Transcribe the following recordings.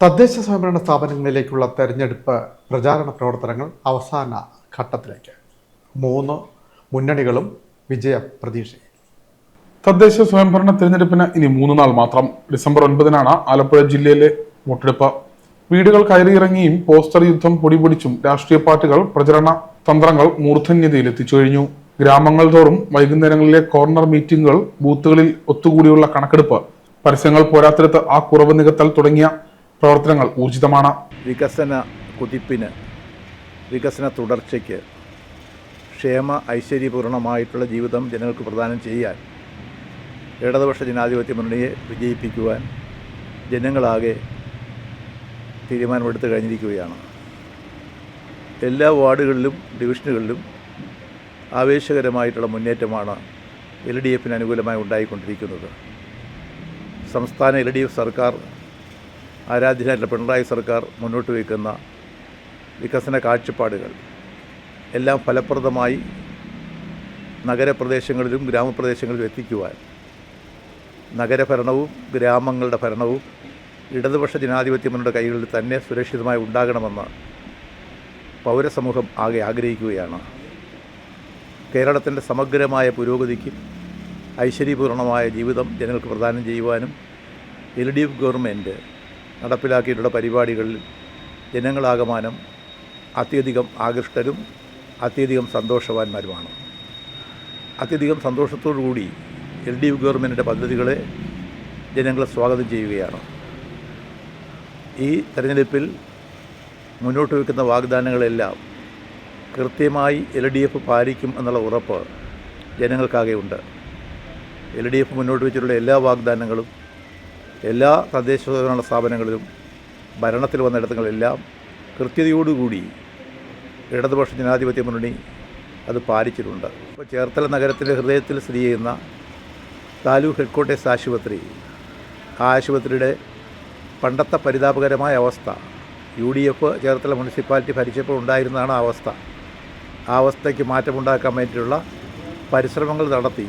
തദ്ദേശ സ്വയംഭരണ സ്ഥാപനങ്ങളിലേക്കുള്ള തെരഞ്ഞെടുപ്പ് പ്രചാരണ പ്രവർത്തനങ്ങൾ അവസാന ഘട്ടത്തിലേക്ക്. 3 മുന്നണികളും വിജയ പ്രതീക്ഷയിൽ. തദ്ദേശ സ്വയംഭരണ തിരഞ്ഞെടുപ്പിന് ഇനി 3 നാൾ മാത്രം. ഡിസംബർ 9-നാണ് ആലപ്പുഴ ജില്ലയിലെ വോട്ടെടുപ്പ്. വീടുകൾ കയറിയിറങ്ങിയും പോസ്റ്റർ യുദ്ധം പൊടിപൊടിച്ചും രാഷ്ട്രീയ പാർട്ടികൾ പ്രചരണ തന്ത്രങ്ങൾ മൂർധന്യതയിൽ എത്തിച്ചു കഴിഞ്ഞു. ഗ്രാമങ്ങൾ തോറും വൈകുന്നേരങ്ങളിലെ കോർണർ മീറ്റിംഗുകൾ, ബൂത്തുകളിൽ ഒത്തുകൂടിയുള്ള കണക്കെടുപ്പ്, പരസ്യങ്ങൾ പോരാത്തിടത്ത് ആ കുറവ് നികത്തൽ തുടങ്ങിയ പ്രവർത്തനങ്ങൾ ഊർജിതമാണ്. വികസന കുതിപ്പിന്, വികസന തുടർച്ചയ്ക്ക്, ക്ഷേമ ഐശ്വര്യപൂർണമായിട്ടുള്ള ജീവിതം ജനങ്ങൾക്ക് പ്രദാനം ചെയ്യാൻ ഇടതുപക്ഷ ജനാധിപത്യ മുന്നണിയെ വിജയിപ്പിക്കുവാൻ ജനങ്ങളാകെ തീരുമാനമെടുത്തു കഴിഞ്ഞിരിക്കുകയാണ്. എല്ലാ വാർഡുകളിലും ഡിവിഷനുകളിലും ആവേശകരമായിട്ടുള്ള മുന്നേറ്റമാണ് LDF അനുകൂലമായി ഉണ്ടായിക്കൊണ്ടിരിക്കുന്നത്. സംസ്ഥാന LDF സർക്കാർ, ആരാധ്യനായിട്ടുള്ള പിണറായി സർക്കാർ മുന്നോട്ട് വയ്ക്കുന്ന വികസന കാഴ്ചപ്പാടുകൾ എല്ലാം ഫലപ്രദമായി നഗരപ്രദേശങ്ങളിലും ഗ്രാമപ്രദേശങ്ങളിലും എത്തിക്കുവാൻ നഗരഭരണവും ഗ്രാമങ്ങളുടെ ഭരണവും ഇടതുപക്ഷ ജനാധിപത്യ മുന്നണിയുടെ കൈകളിൽ തന്നെ സുരക്ഷിതമായി ഉണ്ടാകണമെന്ന് പൗരസമൂഹം ആകെ ആഗ്രഹിക്കുകയാണ്. കേരളത്തിൻ്റെ സമഗ്രമായ പുരോഗതിക്കും ഐശ്വര്യപൂർണമായ ജീവിതം ജനങ്ങൾക്ക് പ്രദാനം ചെയ്യുവാനും LDF ഗവൺമെൻറ് നടപ്പിലാക്കിയിട്ടുള്ള പരിപാടികളിൽ ജനങ്ങളാകമാനം അത്യധികം ആകൃഷ്ടരും അത്യധികം സന്തോഷവാന്മാരുമാണ്. അത്യധികം സന്തോഷത്തോടുകൂടി LDF ഗവൺമെൻറ്റിൻ്റെ പദ്ധതികളെ ജനങ്ങൾ സ്വാഗതം ചെയ്യുകയാണ്. ഈ തെരഞ്ഞെടുപ്പിൽ മുന്നോട്ട് വയ്ക്കുന്ന വാഗ്ദാനങ്ങളെല്ലാം കൃത്യമായി LDF പാലിക്കും എന്നുള്ള ഉറപ്പ് ജനങ്ങൾക്കാകെ ഉണ്ട്. LDF മുന്നോട്ട് വെച്ചിട്ടുള്ള എല്ലാ വാഗ്ദാനങ്ങളും എല്ലാ തദ്ദേശ സ്വയംഭരണ സ്ഥാപനങ്ങളിലും ഭരണത്തിൽ വന്നിടത്തുകളെല്ലാം കൃത്യതയോടുകൂടി ഇടതുപക്ഷ ജനാധിപത്യ മുന്നണി അത് പാലിച്ചിട്ടുണ്ട്. ഇപ്പോൾ ചേർത്തല നഗരത്തിൻ്റെ ഹൃദയത്തിൽ സ്ഥിതി ചെയ്യുന്ന താലൂക്ക് ഹെഡ്ക്വാർട്ടേഴ്സ് ആശുപത്രി, ആ ആശുപത്രിയുടെ പണ്ടത്തെ പരിതാപകരമായ അവസ്ഥ UDF ചേർത്തല മുനിസിപ്പാലിറ്റി ഭരിച്ചപ്പോൾ ഉണ്ടായിരുന്നതാണ് ആ അവസ്ഥ. ആ അവസ്ഥയ്ക്ക് മാറ്റമുണ്ടാക്കാൻ വേണ്ടിയിട്ടുള്ള പരിശ്രമങ്ങൾ നടത്തി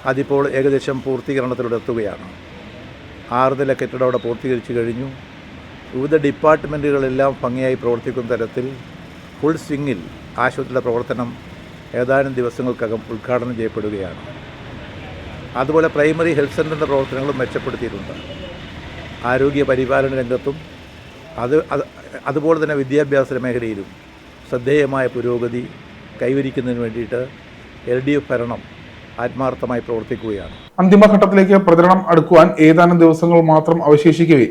അതിപ്പോൾ ഏകദേശം പൂർത്തീകരണത്തിലൂടെ എത്തുകയാണ്. 6 നില കെട്ടിടം അവിടെ പൂർത്തീകരിച്ചു കഴിഞ്ഞു. വിവിധ ഡിപ്പാർട്ട്മെൻറ്റുകളെല്ലാം ഭംഗിയായി പ്രവർത്തിക്കുന്ന തരത്തിൽ ഫുൾ സ്വിങ്ങിൽ ആശുപത്രിയുടെ പ്രവർത്തനം ഏതാനും ദിവസങ്ങൾക്കകം ഉദ്ഘാടനം ചെയ്യപ്പെടുകയാണ്. അതുപോലെ പ്രൈമറി ഹെൽത്ത് സെൻ്ററിൻ്റെ പ്രവർത്തനങ്ങളും മെച്ചപ്പെടുത്തിയിട്ടുണ്ട്. ആരോഗ്യ പരിപാലന രംഗത്തും അതുപോലെ തന്നെ വിദ്യാഭ്യാസ മേഖലയിലും ശ്രദ്ധേയമായ പുരോഗതി കൈവരിക്കുന്നതിന് വേണ്ടിയിട്ട് LDF ഭരണം ആത്മാർത്ഥമായി പ്രവർത്തിക്കുകയാണ്. അന്തിമഘട്ടത്തിലേക്ക് പ്രചരണം അടുക്കുവാൻ ഏതാനും ദിവസങ്ങൾ മാത്രം അവശേഷിക്കവേ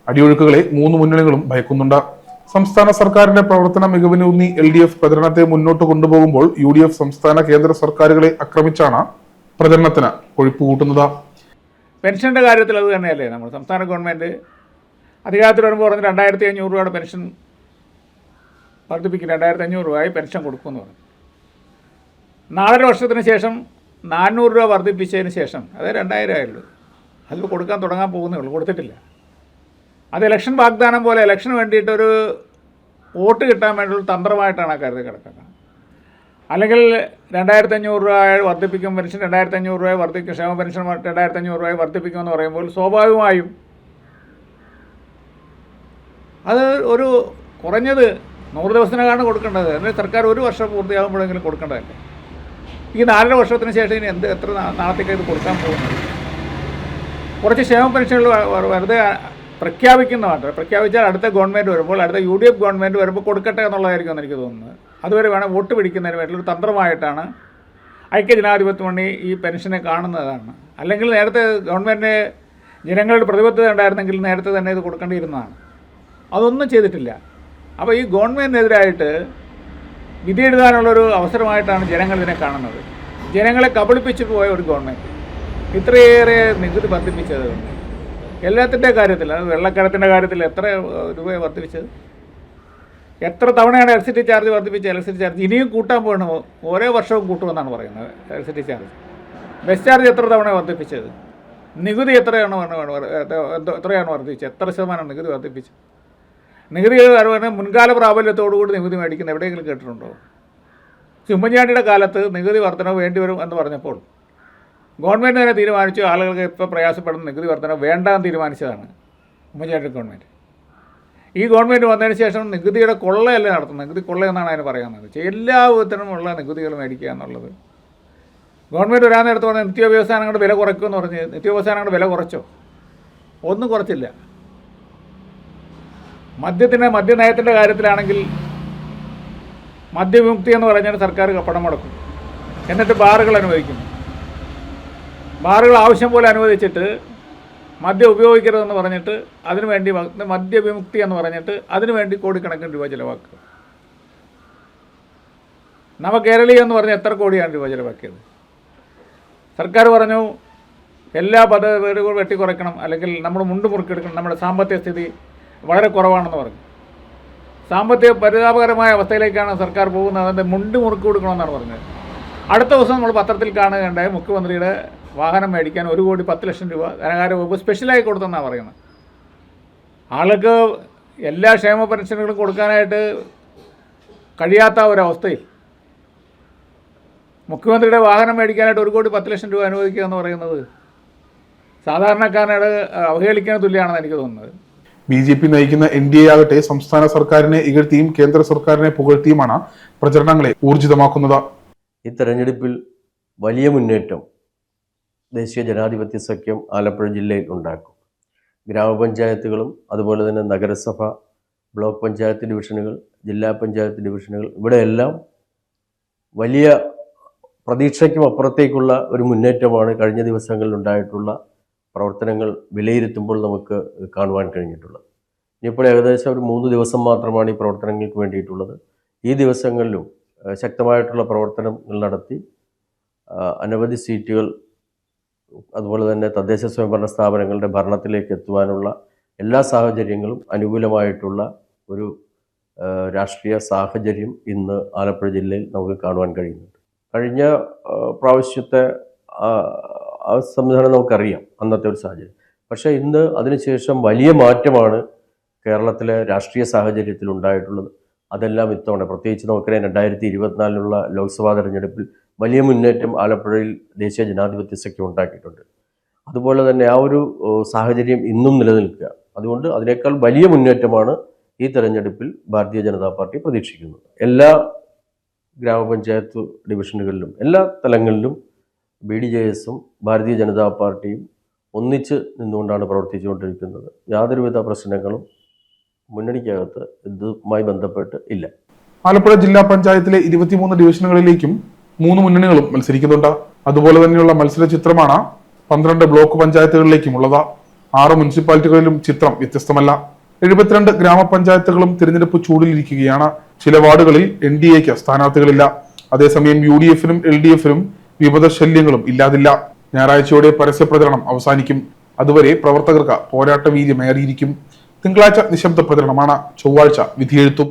അടിയൊഴുക്കുകളെ 3 മുന്നണികളും ഭയക്കുന്നുണ്ട്. സംസ്ഥാന സർക്കാരിന്റെ പ്രവർത്തന മികവിനൂന്നി LDF പ്രചരണത്തെ മുന്നോട്ട് കൊണ്ടുപോകുമ്പോൾ UDF സംസ്ഥാന കേന്ദ്ര സർക്കാരുകളെ ആക്രമിച്ചാണ് പ്രചരണത്തിന് കൊഴുപ്പ് കൂട്ടുന്നത്. പെൻഷൻ്റെ കാര്യത്തിൽ അത് തന്നെയല്ലേ, നമ്മൾ സംസ്ഥാന ഗവൺമെൻറ് അധികാരത്തിൽ വരുമ്പോൾ പറഞ്ഞ് 2500 രൂപയുടെ പെൻഷൻ വർദ്ധിപ്പിക്കും, 2500 രൂപയായി പെൻഷൻ കൊടുക്കുമെന്ന് പറഞ്ഞു. 4 വർഷത്തിന് ശേഷം 400 രൂപ വർദ്ധിപ്പിച്ചതിന് ശേഷം അത് 2000 ആയുള്ളൂ. അതിപ്പോൾ കൊടുക്കാൻ തുടങ്ങാൻ പോകുന്നേ ഉള്ളൂ, കൊടുത്തിട്ടില്ല. അത് ഇലക്ഷൻ വാഗ്ദാനം പോലെ ഇലക്ഷന് വേണ്ടിയിട്ടൊരു വോട്ട് കിട്ടാൻ വേണ്ടിയുള്ള തന്ത്രമായിട്ടാണ് ആ കാര്യത്തിൽ കിടക്കുന്നത്. അല്ലെങ്കിൽ 2500 രൂപ വർദ്ധിപ്പിക്കും, പെൻഷൻ 2500 രൂപ വർദ്ധിക്കും, ക്ഷേമ പെൻഷൻ 2500 രൂപ വർദ്ധിപ്പിക്കുമെന്ന് പറയുമ്പോൾ സ്വാഭാവികമായും അത് ഒരു കുറഞ്ഞത് 100 ദിവസത്തിനാണ് കൊടുക്കേണ്ടത്. അല്ലെങ്കിൽ സർക്കാർ 1 വർഷം പൂർത്തിയാകുമ്പോഴെങ്കിലും കൊടുക്കേണ്ടതല്ലേ. ഈ 4 വർഷത്തിന് ശേഷം ഇനി എത്ര നാളത്തേക്ക് ഇത് കൊടുക്കാൻ പോകുന്നത്? കുറച്ച് ക്ഷേമ പെൻഷനുകൾ വെറുതെ പ്രഖ്യാപിക്കുന്ന മാത്രം, പ്രഖ്യാപിച്ചാൽ അടുത്ത ഗവൺമെൻറ് വരുമ്പോൾ, അടുത്ത UDF ഗവൺമെൻറ് വരുമ്പോൾ കൊടുക്കട്ടെ എന്നുള്ളതായിരിക്കും എനിക്ക് തോന്നുന്നത്. അതുവരെ വേണം വോട്ട് പിടിക്കുന്നതിന് വേണ്ടിയൊരു തന്ത്രമായിട്ടാണ് ഐക്യജനാധിപത്യ മുന്നണി ഈ പെൻഷനെ കാണുന്നതാണ്. അല്ലെങ്കിൽ നേരത്തെ ഗവൺമെൻറ്റിന് ജനങ്ങളുടെ പ്രതിബദ്ധത ഉണ്ടായിരുന്നെങ്കിൽ നേരത്തെ തന്നെ ഇത് കൊടുക്കേണ്ടിയിരുന്നതാണ്. അതൊന്നും ചെയ്തിട്ടില്ല. അപ്പോൾ ഈ ഗവൺമെൻറ്റിനെതിരായിട്ട് വിധി എഴുതാനുള്ളൊരു അവസരമായിട്ടാണ് ജനങ്ങൾ ഇതിനെ കാണുന്നത്. ജനങ്ങളെ കബളിപ്പിച്ചു പോയ ഒരു ഗവൺമെൻറ് ഇത്രയേറെ നികുതി വർദ്ധിപ്പിച്ചത് എല്ലാത്തിൻ്റെ കാര്യത്തിൽ, അത് വെള്ളക്കരത്തിൻ്റെ കാര്യത്തിൽ എത്ര രൂപയാണ് വർദ്ധിപ്പിച്ചത്? എത്ര തവണയാണ് ഇലക്ട്രിസിറ്റി ചാർജ് വർദ്ധിപ്പിച്ചത്? ഇലക്ട്രിസിറ്റി ചാർജ് ഇനിയും കൂട്ടാൻ പോകണം, ഓരോ വർഷവും കൂട്ടുമെന്നാണ് പറയുന്നത് ഇലക്ട്രിസിറ്റി ചാർജ്. ബസ് ചാർജ് എത്ര തവണയാണ് വർദ്ധിപ്പിച്ചത്? നികുതി എത്രയാണ് വർദ്ധിപ്പിച്ചത്? എത്ര ശതമാനം നികുതി വർദ്ധിപ്പിച്ചത്? നികുതി മുൻകാല പ്രാബല്യത്തോടുകൂടി നികുതി മേടിക്കുന്ന എവിടെയെങ്കിലും കേട്ടിട്ടുണ്ടോ? ഉമ്മൻചാണ്ടിയുടെ കാലത്ത് നികുതി വർധനവ് വേണ്ടിവരും എന്ന് പറഞ്ഞപ്പോൾ ഗവൺമെൻറ് തന്നെ തീരുമാനിച്ചു, ആളുകൾക്ക് ഇപ്പോൾ പ്രയാസപ്പെടുന്ന നികുതി വർധന വേണ്ടാന്ന് തീരുമാനിച്ചതാണ് ഉമ്മൻചാണ്ടി ഗവൺമെൻറ്. ഈ ഗവൺമെൻറ് വന്നതിന് ശേഷം നികുതിയുടെ കൊള്ളയല്ല നടത്തുന്നത്, നികുതി കൊള്ളയെന്നാണ് അതിന് പറയുന്നത്. എല്ലാ വിധത്തിനുമുള്ള നികുതികൾ മേടിക്കുക എന്നുള്ളത്. ഗവൺമെൻറ് വരാൻ നേരത്ത് പറഞ്ഞാൽ നിത്യോപയോഗസാധനങ്ങളുടെ വില കുറയ്ക്കുമെന്ന് പറഞ്ഞ് നിത്യോപയോഗസാധനങ്ങളുടെ വില കുറച്ചോ? ഒന്നും കുറച്ചില്ല. മദ്യനയത്തിൻ്റെ കാര്യത്തിലാണെങ്കിൽ മദ്യവിമുക്തി എന്ന് പറഞ്ഞാൽ സർക്കാർ പണം മുടക്കും, എന്നിട്ട് ബാറുകൾ അനുവദിക്കും. ബാറുകൾ ആവശ്യം പോലെ അനുവദിച്ചിട്ട് മദ്യം ഉപയോഗിക്കരുതെന്ന് പറഞ്ഞിട്ട് അതിനുവേണ്ടി മദ്യവിമുക്തി എന്ന് പറഞ്ഞിട്ട് അതിനുവേണ്ടി കോടിക്കണക്കിന് രൂപ ചിലവാക്കുക. നവകേരളീയ എന്ന് പറഞ്ഞാൽ എത്ര കോടിയാണ് രൂപ ചിലവാക്കിയത്? സർക്കാർ പറഞ്ഞു എല്ലാ പദ്ധതികളും വെട്ടിക്കുറയ്ക്കണം, അല്ലെങ്കിൽ നമ്മൾ മുണ്ട് മുറുക്കിയെടുക്കണം, നമ്മുടെ സാമ്പത്തിക സ്ഥിതി വളരെ കുറവാണെന്ന് പറഞ്ഞു. സാമ്പത്തിക പരിതാപകരമായ അവസ്ഥയിലേക്കാണ് സർക്കാർ പോകുന്നത്. അതിൻ്റെ മുണ്ട് മുറുക്കി കൊടുക്കണമെന്നാണ് പറഞ്ഞത്. അടുത്ത ദിവസം നമ്മൾ പത്രത്തിൽ കാണുകയുണ്ടായി മുഖ്യമന്ത്രിയുടെ വാഹനം മേടിക്കാൻ 1,10,00,000 രൂപ ധനകാര്യ വകുപ്പ് സ്പെഷ്യലായി കൊടുത്തെന്നാണ് പറയുന്നത്. ആൾക്ക് എല്ലാ ക്ഷേമ പെൻഷനുകളും കൊടുക്കാനായിട്ട് കഴിയാത്ത ഒരവസ്ഥയിൽ മുഖ്യമന്ത്രിയുടെ വാഹനം മേടിക്കാനായിട്ട് 1,10,00,000 രൂപ അനുവദിക്കുക എന്ന് പറയുന്നത് സാധാരണക്കാരനോട് അവഹേളിക്കാൻ തുല്യമാണെന്ന് എനിക്ക് തോന്നുന്നത്. BJP നയിക്കുന്ന NDA ആകട്ടെ സംസ്ഥാന സർക്കാരിനെ ഇകഴ്ത്തിയും കേന്ദ്ര സർക്കാരിനെ പുകഴ്ത്തിയുമാണ് പ്രചരണങ്ങളെ ഊർജിതമാക്കുന്നത്. ഈ തെരഞ്ഞെടുപ്പിൽ വലിയ മുന്നേറ്റം ദേശീയ ജനാധിപത്യ സഖ്യം ആലപ്പുഴ ജില്ലയിൽ ഉണ്ടാക്കും. ഗ്രാമപഞ്ചായത്തുകളും അതുപോലെ തന്നെ നഗരസഭ, ബ്ലോക്ക് പഞ്ചായത്ത് ഡിവിഷനുകൾ, ജില്ലാ പഞ്ചായത്ത് ഡിവിഷനുകൾ, ഇവിടെയെല്ലാം വലിയ പ്രതീക്ഷയ്ക്കും അപ്പുറത്തേക്കുള്ള ഒരു മുന്നേറ്റമാണ് കഴിഞ്ഞ ദിവസങ്ങളിൽ ഉണ്ടായിട്ടുള്ള പ്രവർത്തനങ്ങൾ വിലയിരുത്തുമ്പോൾ നമുക്ക് കാണുവാൻ കഴിഞ്ഞിട്ടുള്ളത്. ഇനിയിപ്പോൾ ഏകദേശം ഒരു 3 ദിവസം മാത്രമാണ് ഈ പ്രവർത്തനങ്ങൾക്ക് വേണ്ടിയിട്ടുള്ളത്. ഈ ദിവസങ്ങളിലും ശക്തമായിട്ടുള്ള പ്രവർത്തനങ്ങൾ നടത്തി അനവധി സീറ്റുകൾ, അതുപോലെ തന്നെ തദ്ദേശ സ്വയംഭരണ സ്ഥാപനങ്ങളുടെ ഭരണത്തിലേക്ക് എത്തുവാനുള്ള എല്ലാ സാഹചര്യങ്ങളും അനുകൂലമായിട്ടുള്ള ഒരു രാഷ്ട്രീയ സാഹചര്യം ഇന്ന് ആലപ്പുഴ ജില്ലയിൽ നമുക്ക് കാണുവാൻ കഴിയുന്നുണ്ട്. കഴിഞ്ഞ പ്രാവശ്യത്തെ ആ സംവിധാനം നമുക്കറിയാം, അന്നത്തെ ഒരു സാഹചര്യം. പക്ഷേ ഇന്ന് അതിനുശേഷം വലിയ മാറ്റമാണ് കേരളത്തിലെ രാഷ്ട്രീയ സാഹചര്യത്തിൽ ഉണ്ടായിട്ടുള്ളത്. അതെല്ലാം ഇത്തവണ പ്രത്യേകിച്ച് നമുക്കറിയാം 2024 ലോക്സഭാ തെരഞ്ഞെടുപ്പിൽ വലിയ മുന്നേറ്റം ആലപ്പുഴയിൽ ദേശീയ ജനാധിപത്യ സഖ്യം ഉണ്ടാക്കിയിട്ടുണ്ട്. അതുപോലെ തന്നെ ആ ഒരു സാഹചര്യം ഇന്നും നിലനിൽക്കുക. അതുകൊണ്ട് അതിനേക്കാൾ വലിയ മുന്നേറ്റമാണ് ഈ തെരഞ്ഞെടുപ്പിൽ ഭാരതീയ ജനതാ പാർട്ടി പ്രതീക്ഷിക്കുന്നത്. എല്ലാ ഗ്രാമപഞ്ചായത്ത് ഡിവിഷനുകളിലും എല്ലാ തലങ്ങളിലും BDJS-ഉം ഭാരതീയ ജനതാ പാർട്ടിയും ഒന്നിച്ച് നിന്നുകൊണ്ടാണ് പ്രവർത്തിച്ചുകൊണ്ടിരിക്കുന്നത്. യാതൊരുവിധ പ്രശ്നങ്ങളും മുന്നണിക്കകത്ത് ഇതുമായി ബന്ധപ്പെട്ട് ഇല്ല. ആലപ്പുഴ ജില്ലാ പഞ്ചായത്തിലെ 23 ഡിവിഷനുകളിലേക്കും 3 മുന്നണികളും മത്സരിക്കുന്നുണ്ട്. അതുപോലെ തന്നെയുള്ള മത്സര ചിത്രമാണ് 12 ബ്ലോക്ക് പഞ്ചായത്തുകളിലേക്കുമുള്ളത്. 6 മുനിസിപ്പാലിറ്റികളിലും ചിത്രം വ്യത്യസ്തമല്ല. 72 ഗ്രാമപഞ്ചായത്തുകളും തിരഞ്ഞെടുപ്പ് ചൂടിലിരിക്കുകയാണ്. ചില വാർഡുകളിൽ NDAക്ക് സ്ഥാനാർത്ഥികളില്ല. അതേസമയം UDF-നും LDF-നും വിമത ശല്യങ്ങളും ഇല്ലാതില്ല. ഞായറാഴ്ചയോടെ പരസ്യ പ്രചരണം അവസാനിക്കും. അതുവരെ പ്രവർത്തകർക്ക് പോരാട്ട വീര്യമേറിയിരിക്കും. തിങ്കളാഴ്ച നിശബ്ദ പ്രചരണമാണ്. ചൊവ്വാഴ്ച വിധിയെഴുത്തും.